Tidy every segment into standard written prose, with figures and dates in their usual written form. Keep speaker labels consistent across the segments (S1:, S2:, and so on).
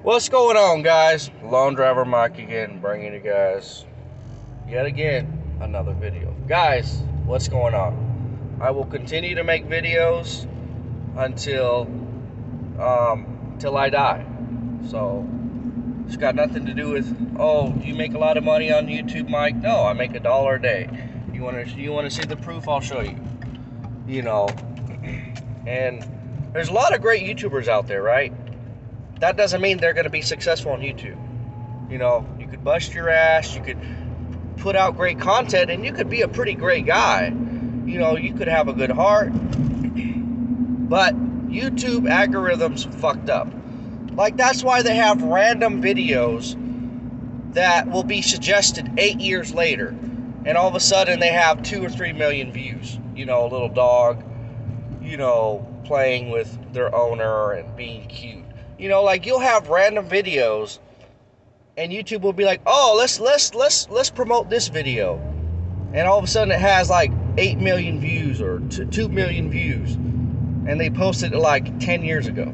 S1: What's going on, guys? Lone Driver Mike again, bringing you guys yet again another video. Guys, what's going on? I will continue to make videos until till I die. So it's got nothing to do with, oh, you make a lot of money on YouTube, Mike. No, I make $1 a day. You want to see the proof? I'll show you. You know, and there's a lot of great YouTubers out there, right? That doesn't mean they're going to be successful on YouTube. You know, you could bust your ass, you could put out great content, and you could be a pretty great guy. You know, you could have a good heart, but YouTube algorithms fucked up. Like, that's why they have random videos that will be suggested 8 years later, and all of a sudden they have 2 or 3 million views. You know, a little dog, you know, playing with their owner and being cute. You know, like, you'll have random videos, and YouTube will be like, "Oh, let's promote this video," and all of a sudden it has like 8 million views or 2 million views, and they posted it like 10 years ago.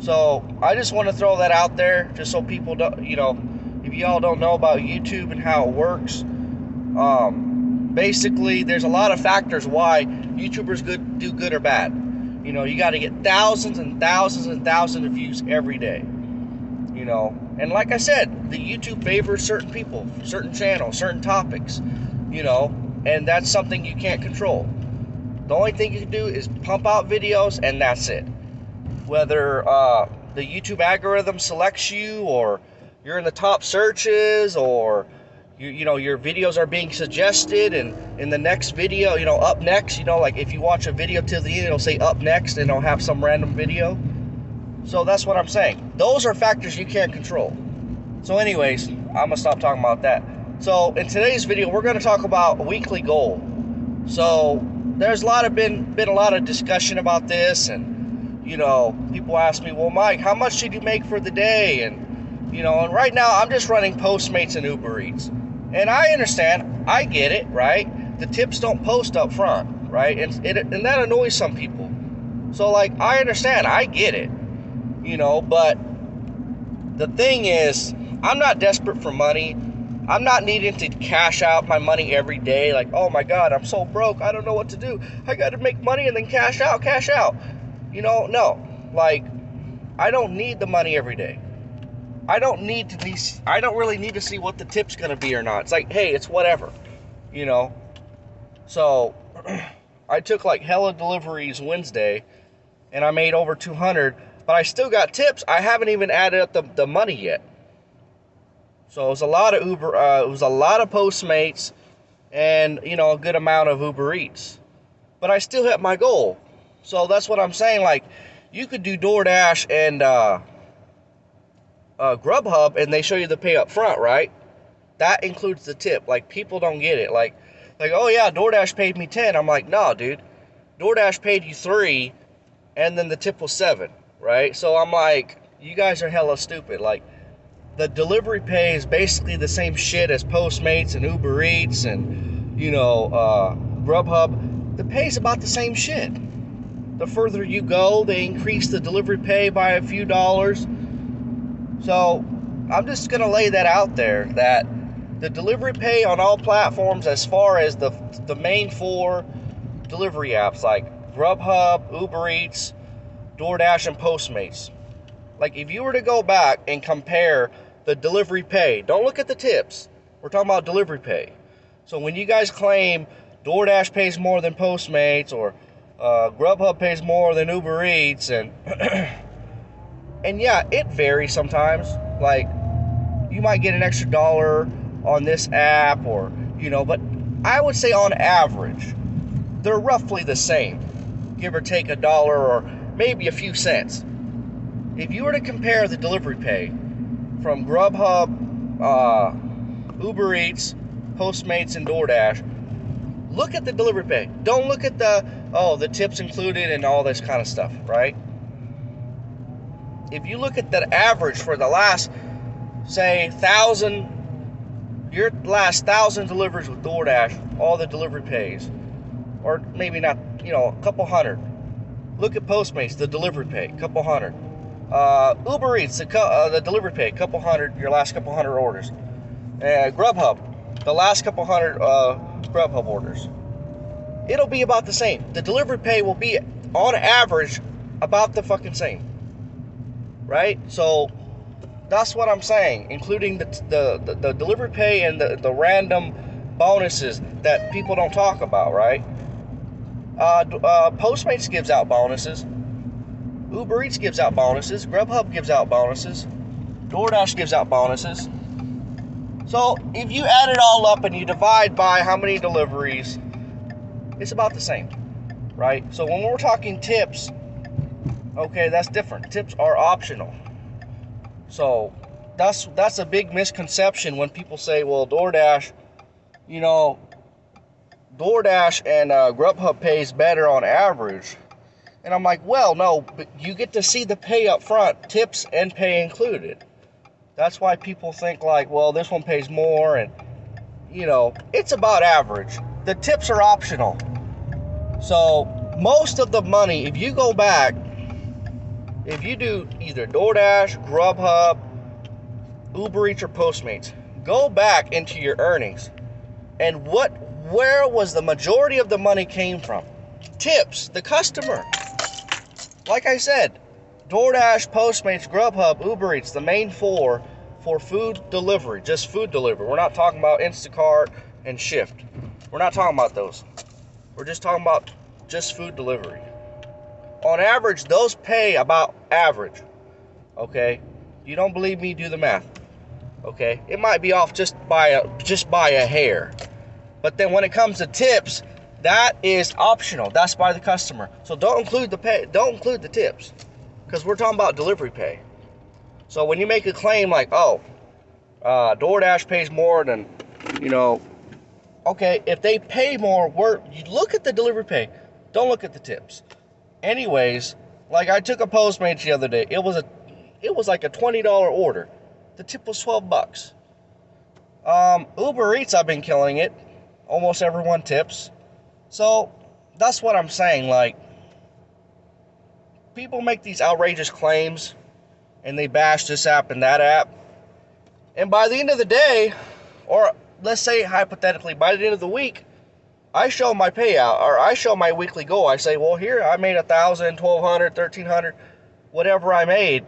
S1: So I just want to throw that out there, just so people don't, you know, if y'all don't know about YouTube and how it works. Basically, there's a lot of factors why YouTubers do good or bad. You know, you got to get thousands and thousands and thousands of views every day. You know, and like I said, the YouTube favors certain people, certain channels, certain topics. You know, and that's something you can't control. The only thing you can do is pump out videos, and that's it. Whether the YouTube algorithm selects you, or you're in the top searches, or you know, your videos are being suggested, and in the next video, you know, up next, you know, like if you watch a video till the end, it'll say up next, and it'll have some random video. So that's what I'm saying. Those are factors you can't control. So anyways, I'm gonna stop talking about that. So in today's video, we're gonna talk about a weekly goal. So there's been a lot of discussion about this, and you know, people ask me, well, Mike, how much did you make for the day? And you know, and right now I'm just running Postmates and Uber Eats. And I understand, I get it, right? The tips don't post up front, right? And that annoys some people. So, like, I understand, I get it, you know, but the thing is, I'm not desperate for money. I'm not needing to cash out my money every day. Like, oh my God, I'm so broke, I don't know what to do. I got to make money and then cash out. You know, no. Like, I don't need the money every day. I don't really need to see what the tip's gonna be or not. It's like, hey, it's whatever, you know. So I took like hella deliveries Wednesday, and I made over 200, but I still got tips. I haven't even added up the money yet. So it was a lot of it was a lot of Postmates, and you know, a good amount of Uber Eats. But I still hit my goal. So that's what I'm saying. Like, you could do Doordash and GrubHub, and they show you the pay up front, right? That includes the tip. Like, people don't get it. Like, oh yeah, DoorDash paid me 10. I'm like, no, dude. DoorDash paid you 3, and then the tip was 7, right? So I'm like, you guys are hella stupid. Like, the delivery pay is basically the same shit as Postmates and Uber Eats and, you know, GrubHub. The pay's about the same shit. The further you go, they increase the delivery pay by a few dollars. So I'm just going to lay that out there, that the delivery pay on all platforms, as far as the main 4 delivery apps like GrubHub, Uber Eats, DoorDash, and Postmates. Like, if you were to go back and compare the delivery pay, don't look at the tips. We're talking about delivery pay. So when you guys claim DoorDash pays more than Postmates, or GrubHub pays more than Uber Eats, and and yeah, it varies sometimes. Like, you might get an extra $1 on this app, or, you know, but I would say on average, they're roughly the same. Give or take $1 or maybe a few cents. If you were to compare the delivery pay from GrubHub, Uber Eats, Postmates, and DoorDash, look at the delivery pay. Don't look at the tips included and all this kind of stuff, right? If you look at the average for the last, say, 1,000, your last 1,000 deliveries with DoorDash, all the delivery pays, or maybe not, you know, a couple hundred. Look at Postmates, the delivery pay, a couple hundred. Uber Eats, the delivery pay, your last couple hundred orders. GrubHub, the last couple hundred GrubHub orders. It'll be about the same. The delivery pay will be, on average, about the fucking same. Right? So, that's what I'm saying, including the delivery pay and the random bonuses that people don't talk about, right? Postmates gives out bonuses. Uber Eats gives out bonuses. GrubHub gives out bonuses. Doordash gives out bonuses. So if you add it all up and you divide by how many deliveries, it's about the same, right? So when we're talking tips, okay, that's different. Tips are optional. So that's a big misconception when people say, well, DoorDash and GrubHub pays better on average. And I'm like, well, no, but you get to see the pay up front, tips and pay included. That's why people think like, well, this one pays more, and it's about average. The tips are optional. So most of the money, if you go back, if you do either DoorDash, GrubHub, Uber Eats, or Postmates, go back into your earnings, and where was the majority of the money came from? Tips, the customer. Like I said, DoorDash, Postmates, GrubHub, Uber Eats, the main four for food delivery, just food delivery. We're not talking about Instacart and Shift. We're not talking about those. We're just talking about just food delivery. On average, those pay about average. Okay? You don't believe me? Do the math. Okay? It might be off just by a hair. But then when it comes to tips, that is optional. That's by the customer. So don't include the pay. Don't include the tips, because we're talking about delivery pay. So when you make a claim like, DoorDash pays more than, okay, if they pay more, you look at the delivery pay. Don't look at the tips. Anyways, like I took a Postmates the other day. It was like a $20 order. The tip was $12. Uber Eats, I've been killing it. Almost everyone tips. So that's what I'm saying. Like, people make these outrageous claims and they bash this app and that app. And by the end of the day, or let's say hypothetically, by the end of the week, I show my payout, or I show my weekly goal. I say, well, here I made 1,000, 1,200, 1,300, whatever I made,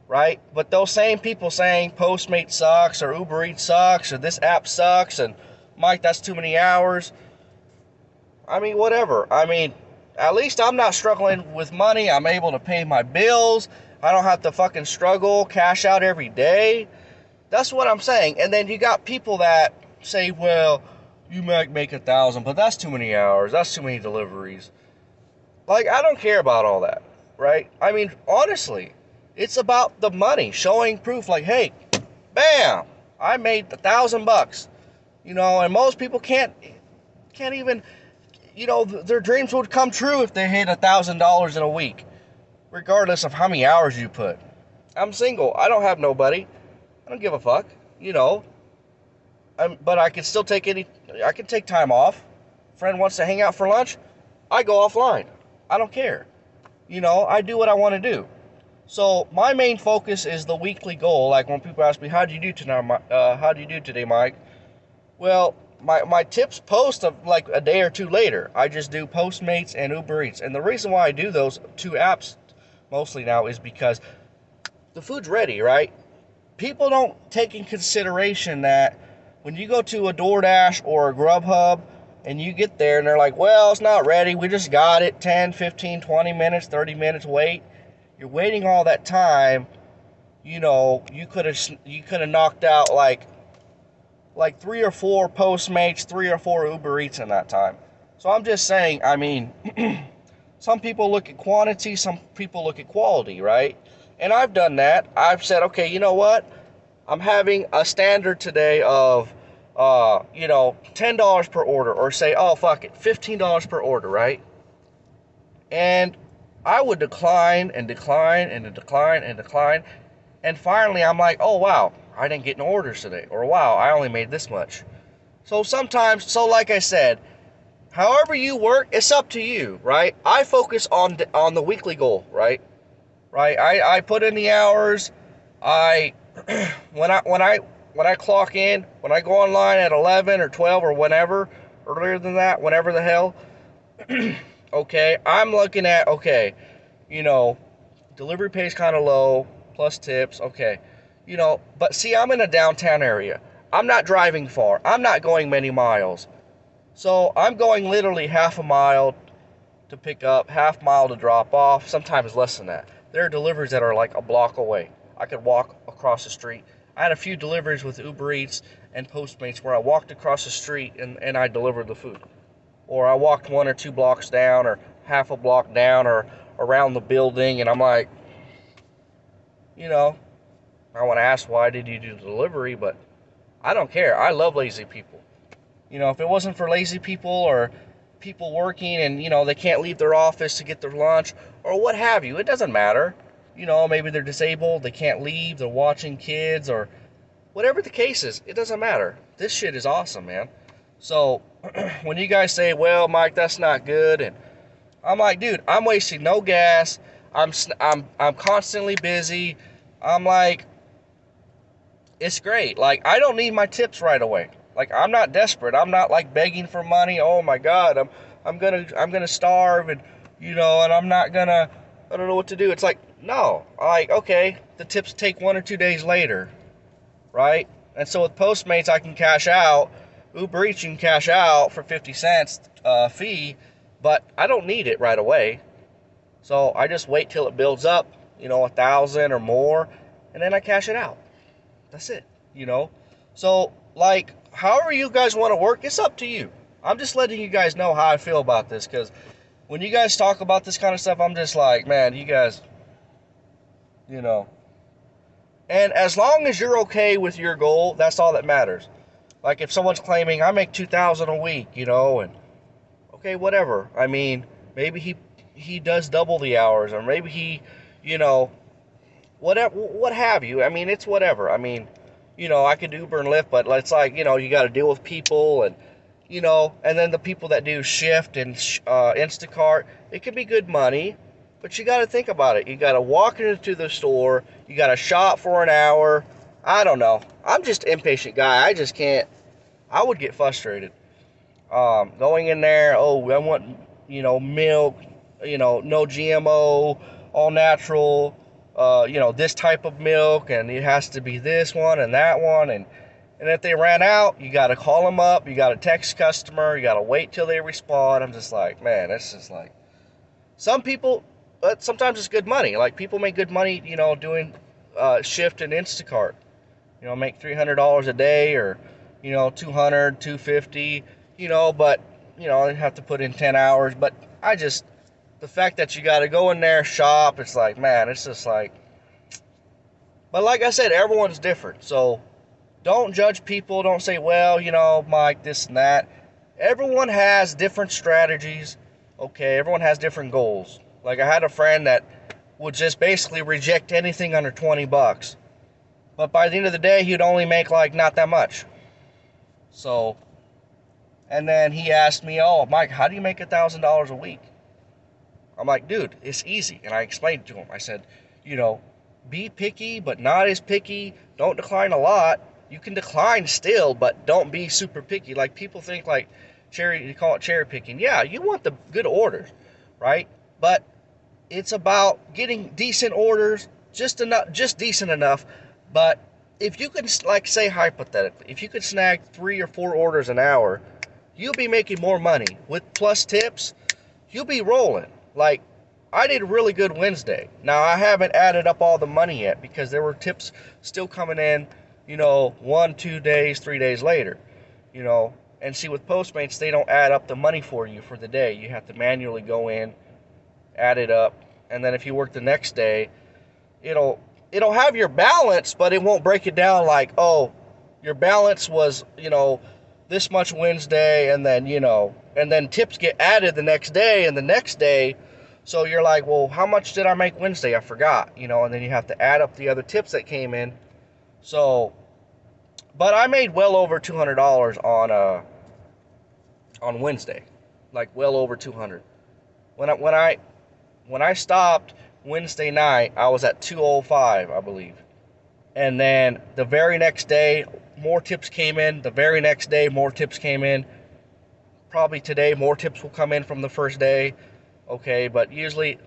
S1: right? But those same people saying Postmates sucks, or Uber Eats sucks, or this app sucks, and Mike, that's too many hours. I mean, whatever. I mean, at least I'm not struggling with money. I'm able to pay my bills. I don't have to fucking struggle, cash out every day. That's what I'm saying. And then you got people that say, well, you might make 1,000, but that's too many hours. That's too many deliveries. Like, I don't care about all that, right? I mean, honestly, it's about the money, showing proof like, hey, bam, I made $1,000. And most people can't even, their dreams would come true if they hit $1,000 in a week, regardless of how many hours you put. I'm single. I don't have nobody. I don't give a fuck, but I can still I can take time off. Friend wants to hang out for lunch, I go offline. I don't care. I do what I want to do. So my main focus is the weekly goal. Like when people ask me, how do you do today, Mike? Well, my tips post of like a day or two later. I just do Postmates and Uber Eats. And the reason why I do those two apps mostly now is because the food's ready, right? People don't take in consideration that when you go to a DoorDash or a GrubHub and you get there and they're like, well, it's not ready. We just got it. 10, 15, 20 minutes, 30 minutes wait. You're waiting all that time. You could have knocked out like 3 or 4 Postmates, 3 or 4 Uber Eats in that time. So I'm just saying, I mean, some people look at quantity, some people look at quality, right? And I've done that. I've said, okay, you know what? I'm having a standard today of, $10 per order, or say, oh, fuck it, $15 per order, right? And I would decline and decline and decline and decline. And finally, I'm like, oh, wow, I didn't get no orders today. Or, wow, I only made this much. So like I said, however you work, it's up to you, right? I focus on the weekly goal, right? right? I put in the hours. I when I clock in, when I go online at 11 or 12 or whenever, earlier than that, whenever the hell, okay, I'm looking at, okay, you know, delivery pays kind of low, plus tips, okay, you know, but see, I'm in a downtown area. I'm not driving far. I'm not going many miles. So I'm going literally half a mile to pick up, half mile to drop off, sometimes less than that. There are deliveries that are like a block away. I could walk across the street. I had a few deliveries with Uber Eats and Postmates where I walked across the street and I delivered the food. Or I walked 1 or 2 blocks down or half a block down or around the building, and I'm like, you know, I want to ask, why did you do the delivery? But I don't care. I love lazy people. You know, if it wasn't for lazy people or people working and, you know, they can't leave their office to get their lunch or what have you, it doesn't matter. You know, maybe they're disabled, they can't leave, they're watching kids or whatever the case is, it doesn't matter. This shit is awesome, man. So when you guys say, well, Mike, that's not good, and I'm like, dude, I'm wasting no gas. I'm constantly busy. I'm like, it's great. Like, I don't need my tips right away. Like, I'm not desperate. I'm not like begging for money. Oh my God, I'm gonna starve, and you know, and I don't know what to do. It's like, no. Like, okay, the tips take 1 or 2 days later, right? And so with Postmates, I can cash out. Uber Eats, you can cash out for 50 cents fee, but I don't need it right away. So I just wait till it builds up, you know, 1,000 or more, and then I cash it out. That's it, you know. So, like, however you guys want to work, it's up to you. I'm just letting you guys know how I feel about this, because when you guys talk about this kind of stuff, I'm just like, man, you guys, you know. And as long as you're okay with your goal, that's all that matters. Like, if someone's claiming, I make 2,000 a week, you know, and okay, whatever. I mean, maybe he does double the hours, or maybe he, you know, whatever, what have you. I mean, it's whatever. I mean, you know, I could Uber and Lyft, but it's like, you know, you got to deal with people, and you know, and then the people that do Shift and Instacart, it can be good money, but you got to think about it. You got to walk into the store, you got to shop for an hour. I don't know. I'm just an impatient guy. I just can't. I would get frustrated. Going in there, oh, I want, you know, milk, you know, no GMO, all natural, you know, this type of milk, and it has to be this one and that one, and if they ran out, you got to call them up, you got to text customer, you got to wait till they respond. I'm just like, man, that's just like, some people, but sometimes it's good money. Like, people make good money, you know, doing Shift and Instacart. You know, make $300 a day, or, you know, 200, 250, you know, but, you know, you have to put in 10 hours. But the fact that you got to go in there, shop, it's like, man, it's just like, but like I said, everyone's different. So don't judge people. Don't say, well, you know, Mike, this and that. Everyone has different strategies. Okay, everyone has different goals. Like, I had a friend that would just basically reject anything under 20 bucks. But by the end of the day, he'd only make like not that much. So, and then he asked me, oh, Mike, how do you make $1,000 a week? I'm like, dude, it's easy. And I explained to him. I said, you know, be picky, but not as picky. Don't decline a lot. You can decline still, but don't be super picky. Like, people think like you call it cherry picking. Yeah, you want the good orders, right? But it's about getting decent orders, just decent enough. But if you could, like, say hypothetically, if you could snag 3 or 4 orders an hour, you'll be making more money. With plus tips, you'll be rolling. Like, I did a really good Wednesday. Now, I haven't added up all the money yet because there were tips still coming in, you know, 1, 2 days, 3 days later, you know. And see, with Postmates, they don't add up the money for you for the day. You have to manually go in, add it up, and then if you work the next day, it'll have your balance, but it won't break it down like, oh, your balance was, you know, this much Wednesday, and then, you know, and then tips get added the next day and the next day. So you're like, well, how much did I make Wednesday? I forgot, you know, and then you have to add up the other tips that came in. So, but I made well over $200 on Wednesday, like well over 200. When I stopped, Wednesday night, I was at 205, I believe. And then the very next day, more tips came in. The very next day, more tips came in. Probably today, more tips will come in from the first day. Okay, but usually,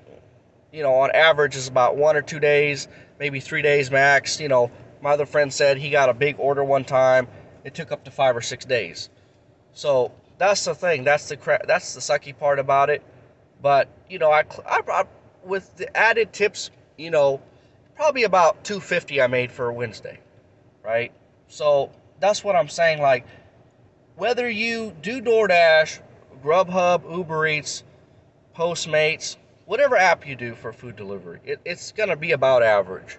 S1: on average, it's about 1 or 2 days, maybe 3 days max. My other friend said he got a big order one time. It took up to 5 or 6 days. So that's the thing. That's the sucky part about it. But I with the added tips, probably about 250 I made for a Wednesday, right? So that's what I'm saying. Like, whether you do DoorDash, GrubHub, Uber Eats, Postmates, whatever app you do for food delivery, it's gonna be about average,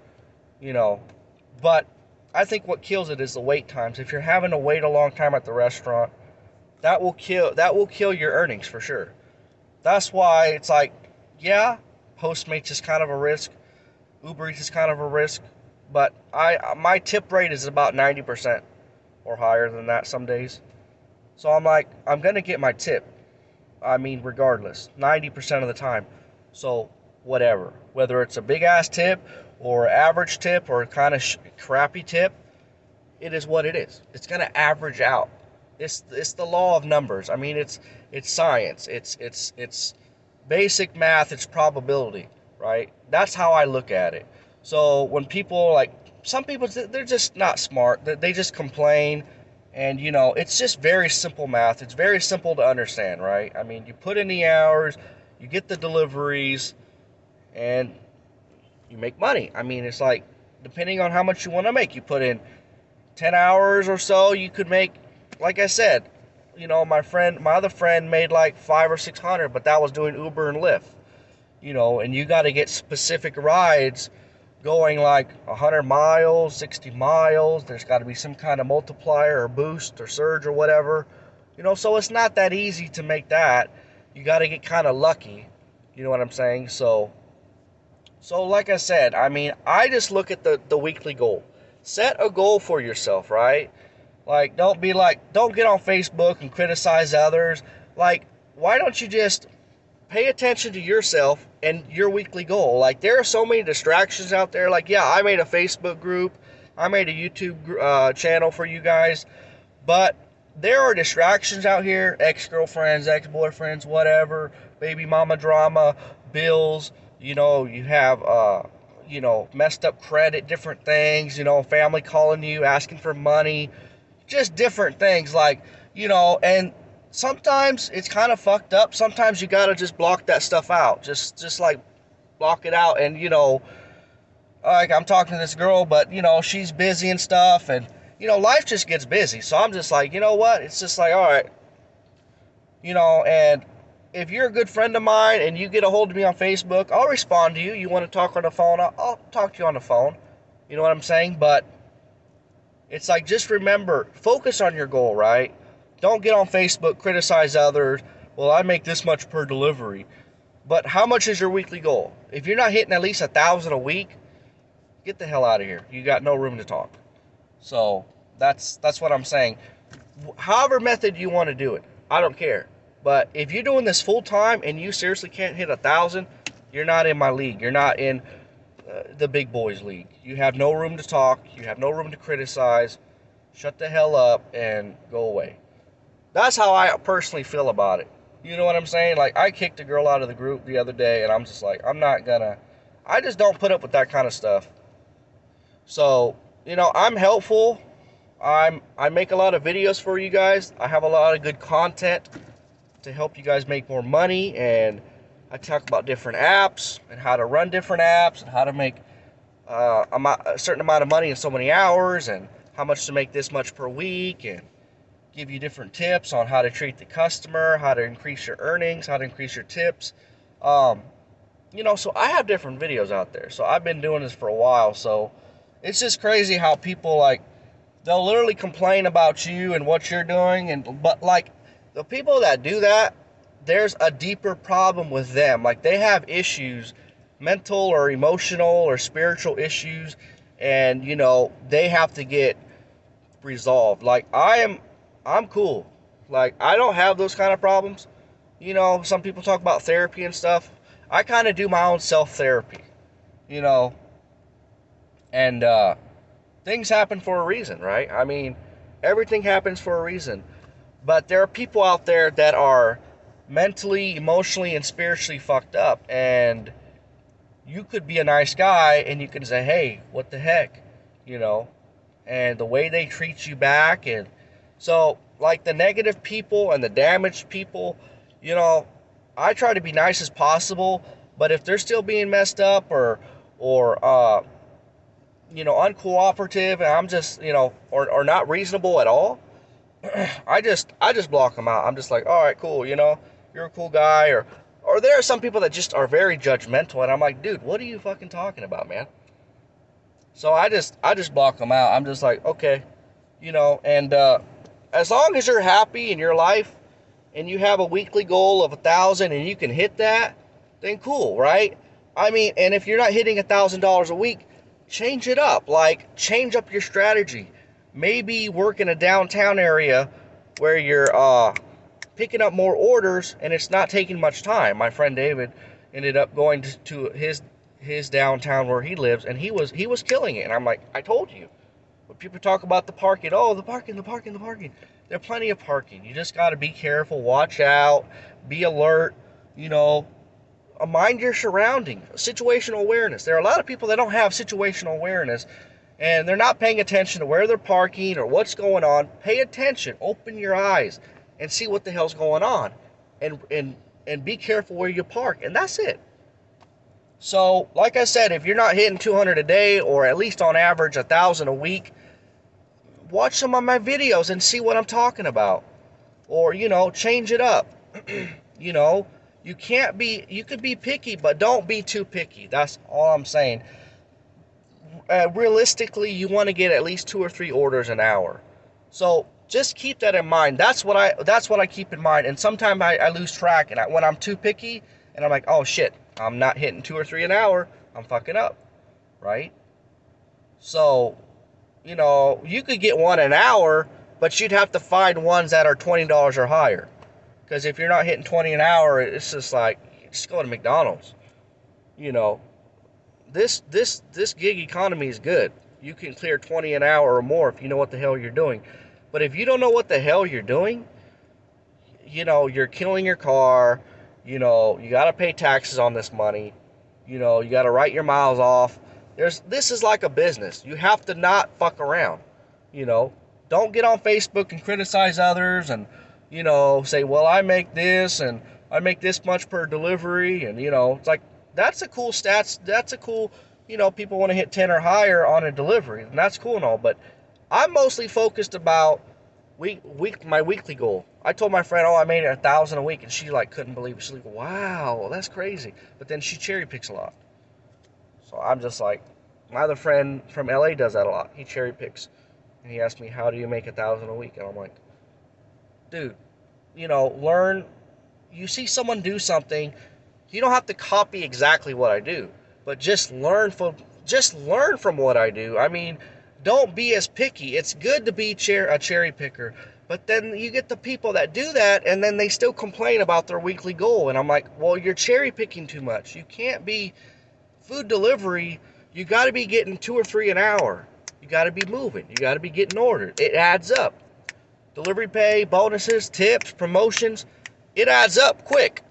S1: But I think what kills it is the wait times. If you're having to wait a long time at the restaurant, that will kill your earnings for sure. That's why it's like, yeah, Postmates is kind of a risk, Uber Eats is kind of a risk, but my tip rate is about 90% or higher than that some days. So I'm like, I'm gonna get my tip. I mean, regardless, 90% of the time. So whatever, whether it's a big ass tip or average tip or kind of crappy tip, it is what it is. It's gonna average out. It's the law of numbers. I mean, it's science. It's basic math. It's probability, right? That's how I look at it. So when people, like, some people, they're just not smart. They just complain, and it's just very simple math. It's very simple to understand, right? I mean, you put in the hours, you get the deliveries, and you make money. I mean, it's like, depending on how much you want to make, you put in 10 hours or so, you could make, like I said, my other friend made like 500 or 600, but that was doing Uber and Lyft, and you got to get specific rides going like 100 miles, 60 miles. There's got to be some kind of multiplier or boost or surge or whatever, so it's not that easy to make that. You got to get kind of lucky, you know what I'm saying? So like I said, I mean, I just look at the weekly goal. Set a goal for yourself, right? Like, don't get on Facebook and criticize others. Like, why don't you just pay attention to yourself and your weekly goal? Like, there are so many distractions out there. Like, yeah, I made a Facebook group. I made a YouTube channel for you guys. But there are distractions out here. Ex-girlfriends, ex-boyfriends, whatever. Baby mama drama, bills. You have, messed up credit, different things. Family calling you, asking for money. Just different things, like, and sometimes it's kind of fucked up. Sometimes you gotta just block that stuff out. Just like block it out. And like, I'm talking to this girl, but she's busy and stuff, and life just gets busy. So I'm just like, what? It's just like, all right, and if you're a good friend of mine and you get a hold of me on Facebook, I'll respond to you. You want to talk on the phone, I'll talk to you on the phone. You know what I'm saying? But it's like, just remember, focus on your goal, right? Don't get on Facebook, criticize others. Well, I make this much per delivery. But how much is your weekly goal? If you're not hitting at least 1,000 a week, get the hell out of here. You got no room to talk. So that's what I'm saying. However method you want to do it, I don't care. But if you're doing this full time and you seriously can't hit 1,000, you're not in my league. You're not in the big boys league. You have no room to talk. You have no room to criticize. Shut the hell up and go away. That's how I personally feel about it. You know what I'm saying? Like, I kicked a girl out of the group the other day, and I'm just like, I just don't put up with that kind of stuff. So, I'm helpful. I make a lot of videos for you guys. I have a lot of good content to help you guys make more money, and I talk about different apps and how to run different apps and how to make a certain amount of money in so many hours, and how much to make this much per week, and give you different tips on how to treat the customer, how to increase your earnings, how to increase your tips. So I have different videos out there. So I've been doing this for a while. So it's just crazy how people, like, they'll literally complain about you and what you're doing, but like, the people that do that, there's a deeper problem with them. Like, they have issues, mental or emotional or spiritual issues, and they have to get resolved. Like, I'm cool. Like, I don't have those kind of problems. Some people talk about therapy and stuff. I kind of do my own self-therapy. you know, and things happen for a reason, right? I mean, everything happens for a reason. But there are people out there that are mentally, emotionally, and spiritually fucked up. And you could be a nice guy and you can say, hey, what the heck? You know, and the way they treat you back. And so, like the negative people and the damaged people, you know, I try to be nice as possible. But if they're still being messed up or you know, uncooperative, and I'm just, you know, or not reasonable at all, I just block them out. I'm just like, all right, cool, you know, you're a cool guy, or there are some people that just are very judgmental, and I'm like, dude, what are you fucking talking about, man? So I just block them out. I'm just like, okay, you know, and as long as you're happy in your life and you have a weekly goal of 1,000 and you can hit that, then cool, right? I mean, and if you're not hitting $1,000 a week, change it up. Like, change up your strategy. Maybe work in a downtown area where you're picking up more orders and it's not taking much time. My friend David ended up going to his downtown where he lives, and he was killing it. And I'm like, I told you. When people talk about the parking, oh, the parking. There are plenty of parking. You just got to be careful, watch out, be alert, you know, mind your surroundings, situational awareness. There are a lot of people that don't have situational awareness, and they're not paying attention to where they're parking or what's going on. Pay attention, open your eyes, and see what the hell's going on, and be careful where you park, and that's it. So, like I said, if you're not hitting 200 a day, or at least on average 1,000 a week, watch some of my videos and see what I'm talking about. Or, you know, change it up. You know, you could be picky, but don't be too picky. That's all I'm saying. Realistically, you want to get at least 2 or 3 orders an hour. So just keep that in mind. That's what I keep in mind. And sometimes I lose track, and when I'm too picky, and I'm like, oh shit, I'm not hitting 2 or 3 an hour, I'm fucking up, right? So, you know, you could get one an hour, but you'd have to find ones that are $20 or higher. Because if you're not hitting 20 an hour, it's just like, just go to McDonald's. You know, this gig economy is good. You can clear 20 an hour or more if you know what the hell you're doing. But if you don't know what the hell you're doing, you know, you're killing your car. You know, you got to pay taxes on this money. You know, you got to write your miles off. This is like a business. You have to not fuck around. You know, don't get on Facebook and criticize others and, you know, say, well, I make this and I make this much per delivery. And, you know, it's like, that's a cool stats. That's a cool, you know, people want to hit 10 or higher on a delivery. And that's cool and all. But I'm mostly focused about my weekly goal. I told my friend, oh, I made it 1,000 a week, and she like couldn't believe it. She's like, wow, that's crazy. But then she cherry picks a lot. So I'm just like, my other friend from LA does that a lot. He cherry picks, and he asked me, how do you make 1,000 a week? And I'm like, dude, you know, learn. You see someone do something, you don't have to copy exactly what I do, but just learn from what I do. I mean, don't be as picky. It's good to be a cherry picker, but then you get the people that do that, and then they still complain about their weekly goal. And I'm like, well, you're cherry picking too much. You can't be food delivery. You got to be getting 2 or 3 an hour. You got to be moving. You got to be getting ordered. It adds up. Delivery pay, bonuses, tips, promotions, it adds up quick.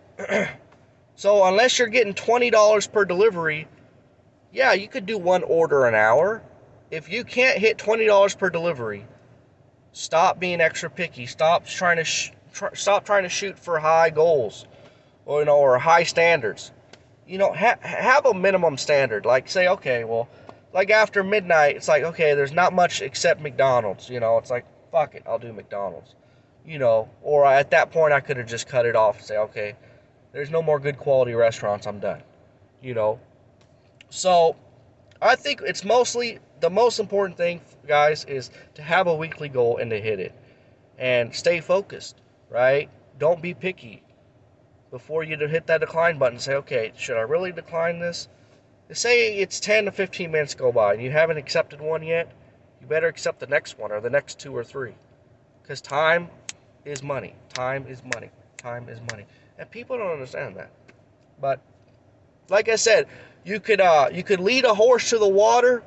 S1: So unless you're getting $20 per delivery, yeah, you could do 1 order an hour. If you can't hit $20 per delivery, stop being extra picky. Stop trying to shoot for high goals, or, you know, or high standards. You know, have a minimum standard. Like, say, okay, well, like after midnight, it's like, okay, there's not much except McDonald's. You know, it's like, fuck it, I'll do McDonald's. You know, or at that point, I could have just cut it off and say, okay, there's no more good quality restaurants, I'm done. You know, so I think it's mostly, the most important thing, guys, is to have a weekly goal and to hit it. And stay focused, right? Don't be picky. Before you hit that decline button, say, okay, should I really decline this? Say it's 10 to 15 minutes go by and you haven't accepted one yet, you better accept the next one or the next 2 or 3. Because time is money. Time is money. Time is money. And people don't understand that. But like I said, you could lead a horse to the water,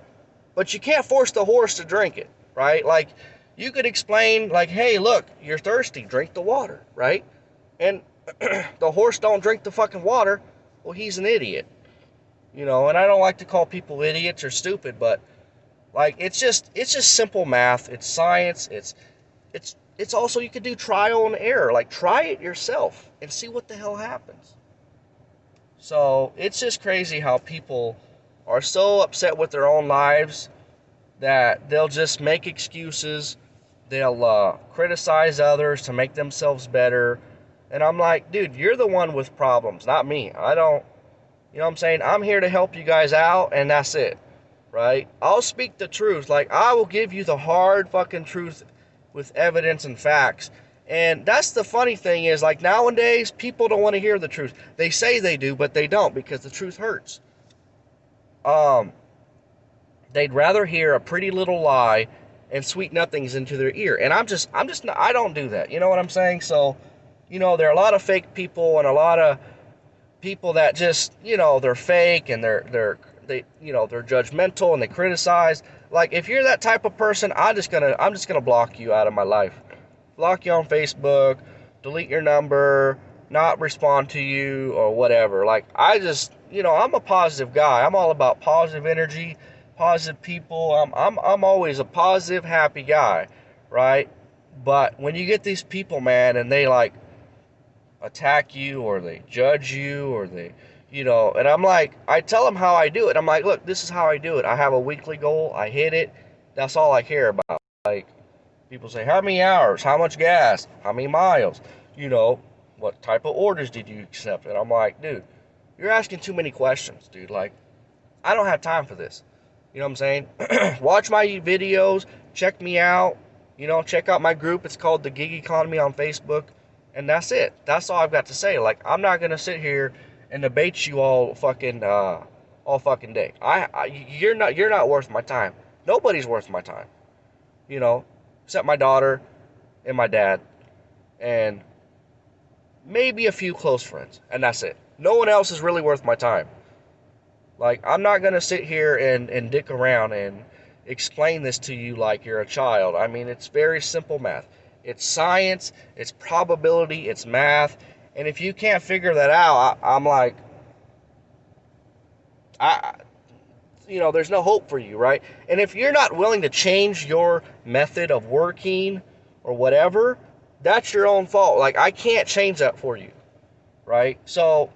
S1: but you can't force the horse to drink it, right? Like, you could explain, like, hey, look, you're thirsty, drink the water, right? And the horse don't drink the fucking water, well, he's an idiot, you know. And I don't like to call people idiots or stupid, but like, it's just simple math. It's science. It's also, you could do trial and error. Like, try it yourself and see what the hell happens. So it's just crazy how people are so upset with their own lives that they'll just make excuses. They'll criticize others to make themselves better. And I'm like, dude, you're the one with problems, not me. I don't, you know what I'm saying? I'm here to help you guys out, and that's it, right? I'll speak the truth. Like, I will give you the hard fucking truth with evidence and facts. And that's the funny thing is, like, nowadays, people don't want to hear the truth. They say they do, but they don't, because the truth hurts. They'd rather hear a pretty little lie and sweet nothings into their ear. And I'm just not, I don't do that. You know what I'm saying? So, you know, there are a lot of fake people and a lot of people that just, you know, they're fake and they you know, they're judgmental and they criticize. Like, if you're that type of person, I'm just gonna block you out of my life. Block you on Facebook, delete your number, not respond to you or whatever. Like, I just, you know, I'm a positive guy. I'm all about positive energy, positive people. I'm always a positive, happy guy, right? But when you get these people, man, and they like attack you or they judge you or they, you know, and I'm like, I tell them how I do it. I'm like, look, this is how I do it. I have a weekly goal. I hit it. That's all I care about. Like, people say, how many hours? How much gas? How many miles? You know, what type of orders did you accept? And I'm like, dude, you're asking too many questions, dude. Like, I don't have time for this. You know what I'm saying? Watch my videos. Check me out. You know, check out my group. It's called The Gig Economy on Facebook. And that's it. That's all I've got to say. Like, I'm not going to sit here and debate you all fucking day. You're not worth my time. Nobody's worth my time. You know, except my daughter and my dad and maybe a few close friends, and that's it. No one else is really worth my time. Like, I'm not going to sit here and dick around and explain this to you like you're a child. I mean, it's very simple math. It's science, it's probability, it's math, and if you can't figure that out, I'm like, you know, there's no hope for you, right? And if you're not willing to change your method of working or whatever, that's your own fault. Like, I can't change that for you, right? So,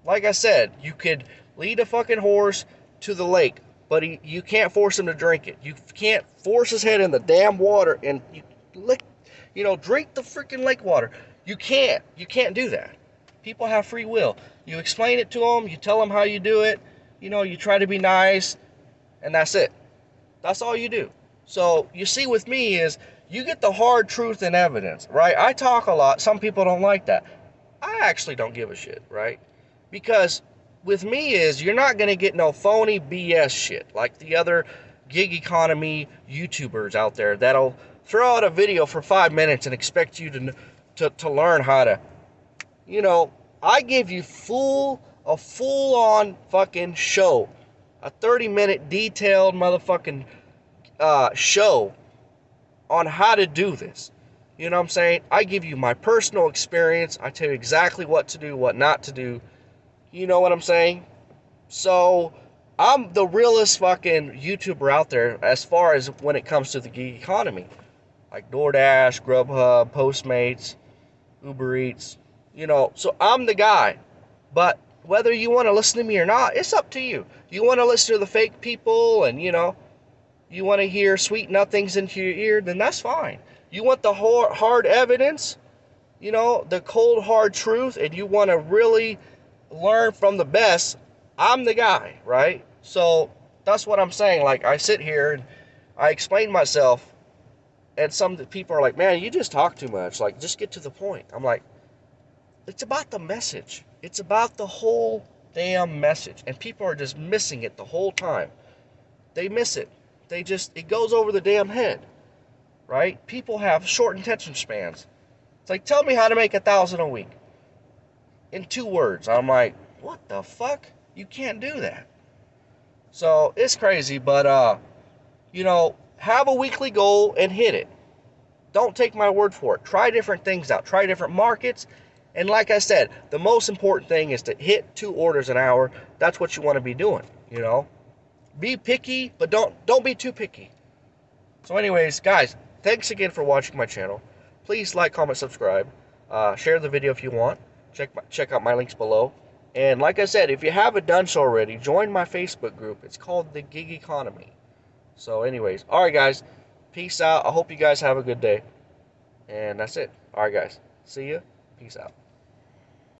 S1: like I said, you could lead a fucking horse to the lake, but you can't force him to drink it. You can't force his head in the damn water and drink the freaking lake water. You can't do that. People have free will. You explain it to them, you tell them how you do it, you know, you try to be nice, and that's it. That's all you do. So, you see with me is, you get the hard truth and evidence, right? I talk a lot. Some people don't like that. I actually don't give a shit, right? Because with me is, you're not going to get no phony BS shit like the other gig economy YouTubers out there that'll throw out a video for 5 minutes and expect you to learn how to, you know, I give you a full-on fucking show, a 30-minute detailed motherfucking show on how to do this. You know what I'm saying? I give you my personal experience. I tell you exactly what to do, what not to do. You know what I'm saying? So, I'm the realest fucking YouTuber out there as far as when it comes to the gig economy. Like Doordash, GrubHub, Postmates, Uber Eats. You know, so I'm the guy. But whether you want to listen to me or not, it's up to you. You want to listen to the fake people and, you know, you want to hear sweet nothings into your ear, then that's fine. You want the hard evidence, you know, the cold hard truth, and you want to really learn from the best, I'm the guy, right? So that's what I'm saying. Like, I sit here and I explain myself, and some people are like, man, you just talk too much. Like, just get to the point. I'm like, it's about the message. It's about the whole damn message. And people are just missing it the whole time. They miss it. It goes over the damn head, right? People have short attention spans. It's like, tell me how to make $1,000 a week in 2 words. I'm like, what the fuck? You can't do that. So it's crazy, but you know, have a weekly goal and hit it. Don't take my word for it. Try different things out. Try different markets. And like I said, the most important thing is to hit 2 orders an hour. That's what you want to be doing, you know. Be picky, but don't be too picky. So anyways, guys, thanks again for watching my channel. Please like, comment, subscribe. Share the video if you want. Check out my links below. And like I said, if you haven't done so already, join my Facebook group. It's called The Gig Economy. So anyways, all right, guys. Peace out. I hope you guys have a good day. And that's it. All right, guys. See ya. Peace out.